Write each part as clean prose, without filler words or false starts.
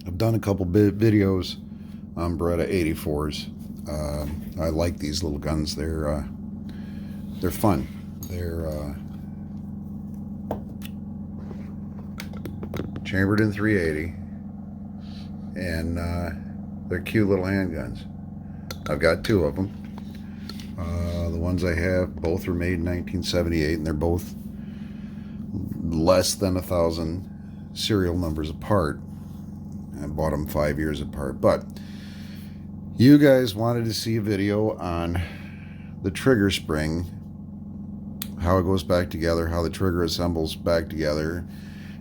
I've done a couple videos on Beretta 84s. I like these little guns. They're fun. They're chambered in 380, and they're cute little handguns. I've got two of them. The ones I have, both were made in 1978, and they're both less than 1,000 serial numbers apart. I bought them 5 years apart. But you guys wanted to see a video on the trigger spring, how it goes back together, how the trigger assembles back together,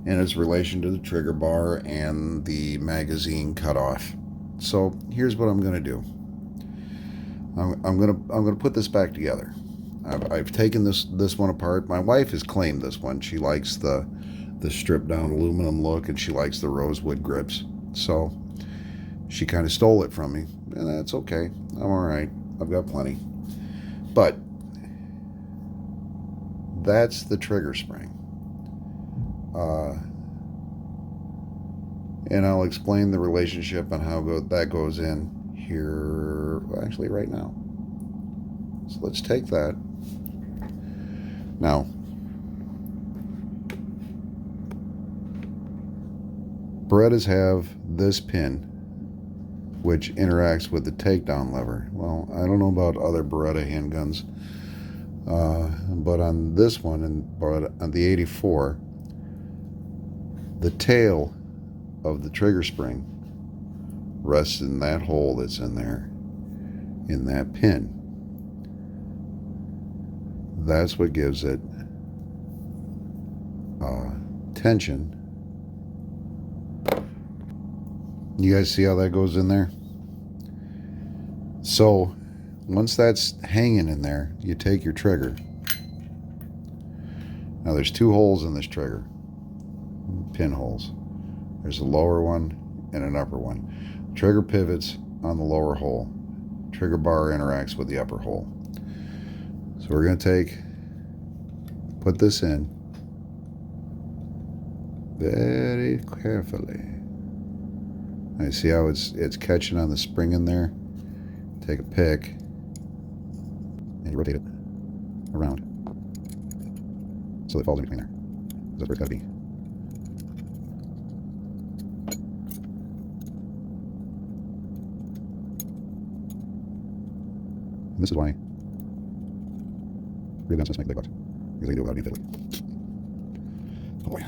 and its relation to the trigger bar and the magazine cutoff. So here's what I'm going to do. I'm gonna put this back together. I've taken this one apart. My wife has claimed this one. She likes the stripped down aluminum look, and she likes the rosewood grips. So she kind of stole it from me, and that's okay. I'm all right. I've got plenty. But that's the trigger spring. And I'll explain the relationship and how that goes in here, actually right now. So let's take that. Now, Berettas have this pin, which interacts with the takedown lever. Well, I don't know about other Beretta handguns, but on this one, and on the 84, the tail of the trigger spring rests in that hole that's in there, in that pin. That's what gives it tension. You guys see how that goes in there? So once that's hanging in there, you take your trigger. Now there's two holes in this trigger, pinholes. There's a lower one and an upper one. Trigger pivots on the lower hole. Trigger bar interacts with the upper hole. So we're going to put this in very carefully. I see how it's catching on the spring in there. Take a pick and you rotate it around so it falls in between there. That's where it's got to be. And this is why real gunsmiths make big bucks, because they do it without being fiddly. Oh boy.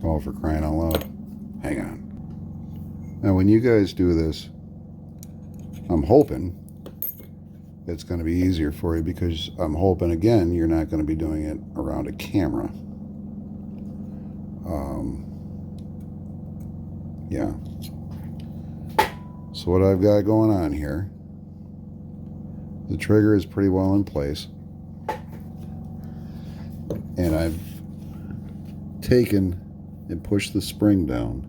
Oh, for crying out loud. Hang on. Now, when you guys do this, I'm hoping it's going to be easier for you, because I'm hoping, again, you're not going to be doing it around a camera. Yeah. So what I've got going on here, the trigger is pretty well in place, and I've taken and pushed the spring down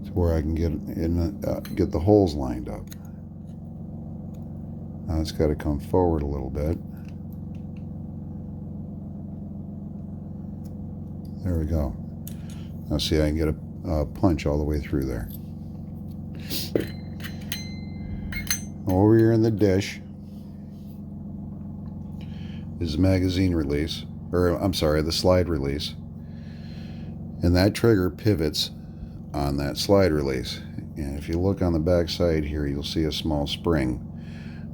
to where I can get the holes lined up. Now it's got to come forward a little bit. There we go. Now see, I can get a punch all the way through there. Over here in the dish is the magazine release, or I'm sorry, the slide release. And that trigger pivots on that slide release. And if you look on the back side here, you'll see a small spring.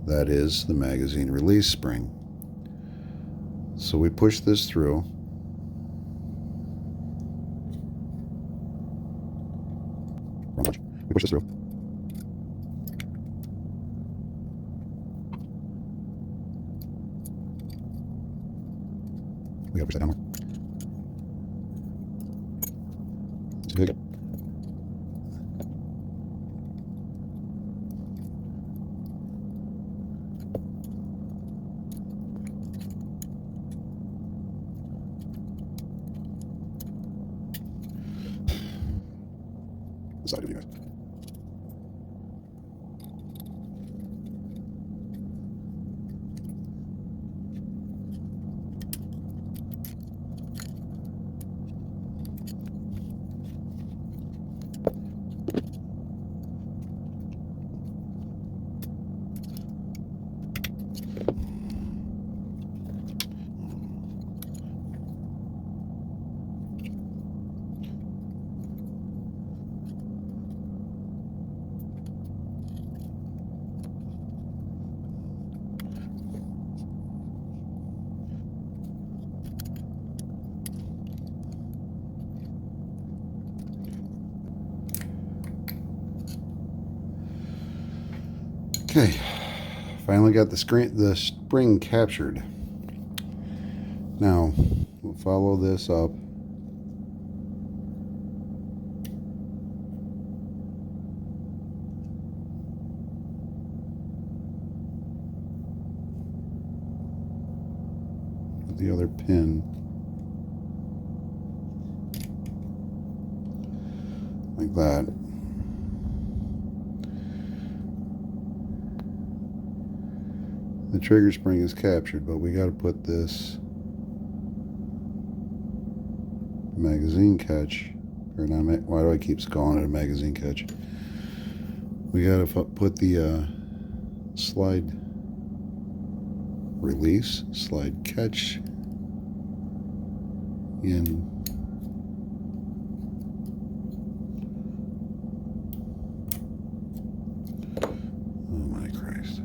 That is the magazine release spring. So we push this through. We push this through. We gotta push that down more. It's big. the side of you guys. Okay, finally got the spring captured. Now, we'll follow this up. With the other pin. Like that. The trigger spring is captured, but we got to put this magazine catch, or not, why do I keep calling it a magazine catch? We got to put the slide release, slide catch in. Oh my Christ.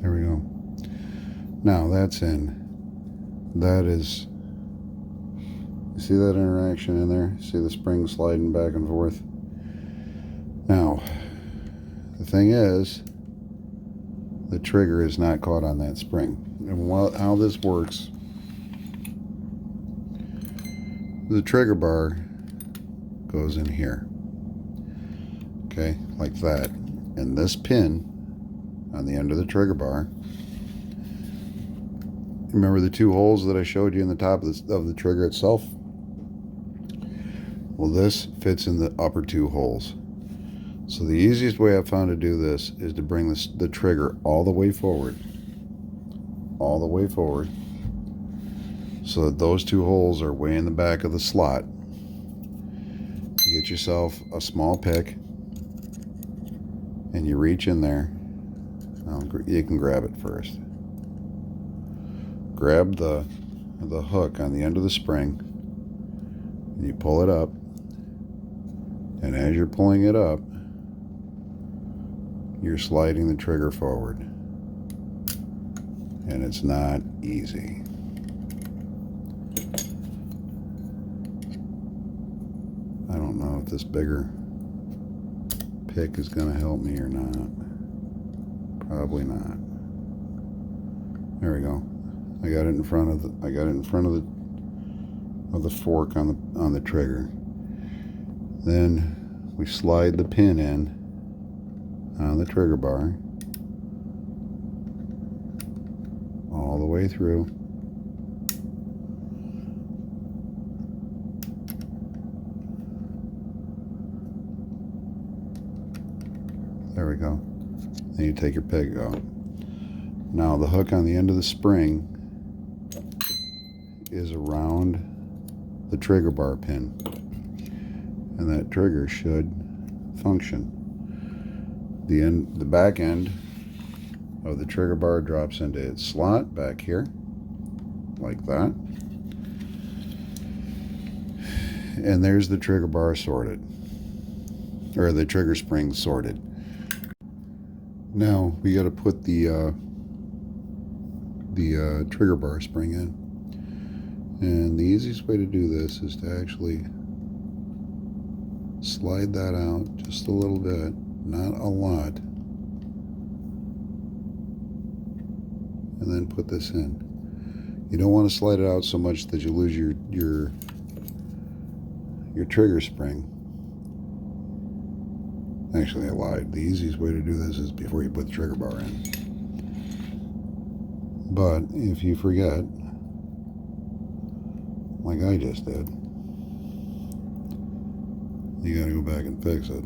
There we go. Now that's in. That is, you see that interaction in there? See the spring sliding back and forth? Now, the thing is, the trigger is not caught on that spring. And how this works, the trigger bar goes in here. Okay, like that. And this pin on the end of the trigger bar, remember the two holes that I showed you in the top of the trigger itself? Well, this fits in the upper two holes. So the easiest way I've found to do this is to bring the trigger all the way forward, so that those two holes are way in the back of the slot. You get yourself a small pick, and you reach in there. You can grab it first. Grab the hook on the end of the spring, and you pull it up, and as you're pulling it up, you're sliding the trigger forward, and it's not easy. I don't know if this bigger pick is going to help me or not. Probably not. There we go. I got it in front of the fork on the trigger. Then we slide the pin in on the trigger bar all the way through. There we go. Then you take your peg out. Now the hook on the end of the spring is around the trigger bar pin, and that trigger should function. The back end of the trigger bar drops into its slot back here, like that. And there's the trigger bar sorted, or the trigger spring sorted. Now we got to put the trigger bar spring in, and the easiest way to do this is to actually slide that out just a little bit, not a lot, and then put this in. You don't want to slide it out so much that you lose your trigger spring. Actually, I lied. The easiest way to do this is before you put the trigger bar in. But if you forget, like I just did, you gotta go back and fix it.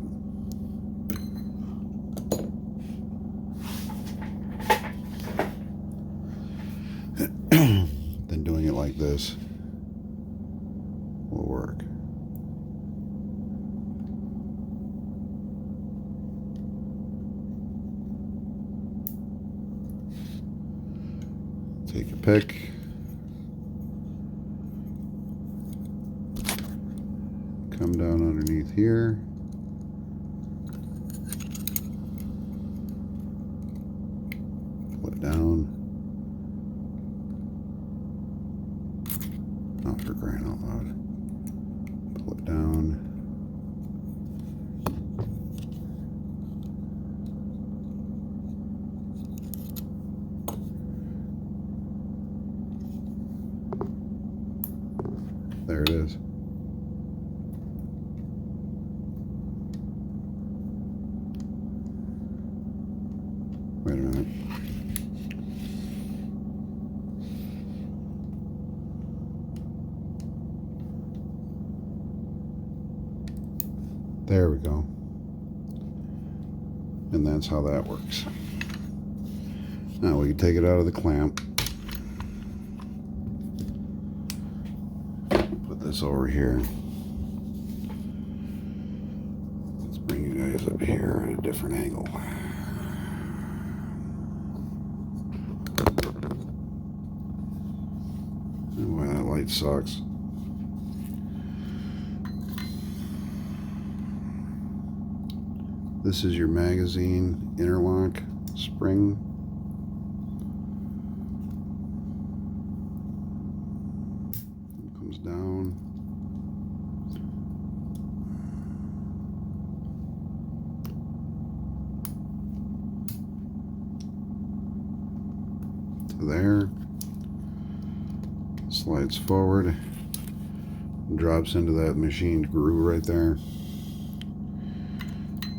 Then doing it like this will work. Take your pick. Come down underneath here. Pull it down. Oh, for crying out loud. Pull it down. There it is. Wait a minute. There we go. And that's how that works. Now we can take it out of the clamp. Put this over here. Let's bring you guys up here at a different angle. Boy, that light sucks. This is your magazine interlock spring. It comes down. To there. Slides forward. Drops into that machined groove right there.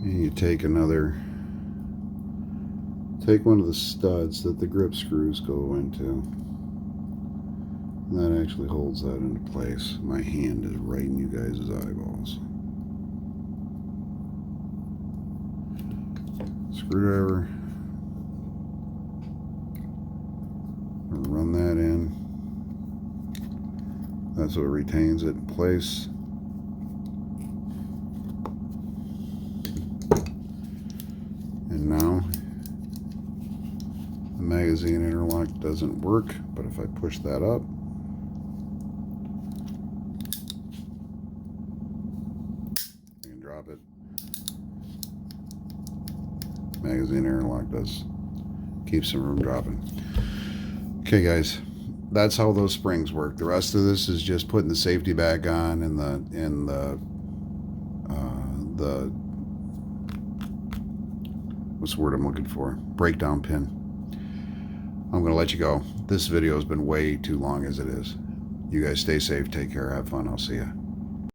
And you take one of the studs that the grip screws go into. And that actually holds that into place. My hand is right in you guys' eyeballs. Screwdriver. Run that in. That's what retains it in place. And now the magazine interlock doesn't work, but if I push that up, I can drop it. Magazine interlock keeps them from dropping. Okay guys, that's how those springs work. The rest of this is just putting the safety back on and the what's the word I'm looking for? Breakdown pin. I'm going to let you go. This video has been way too long as it is. You guys stay safe, take care, have fun. I'll see ya.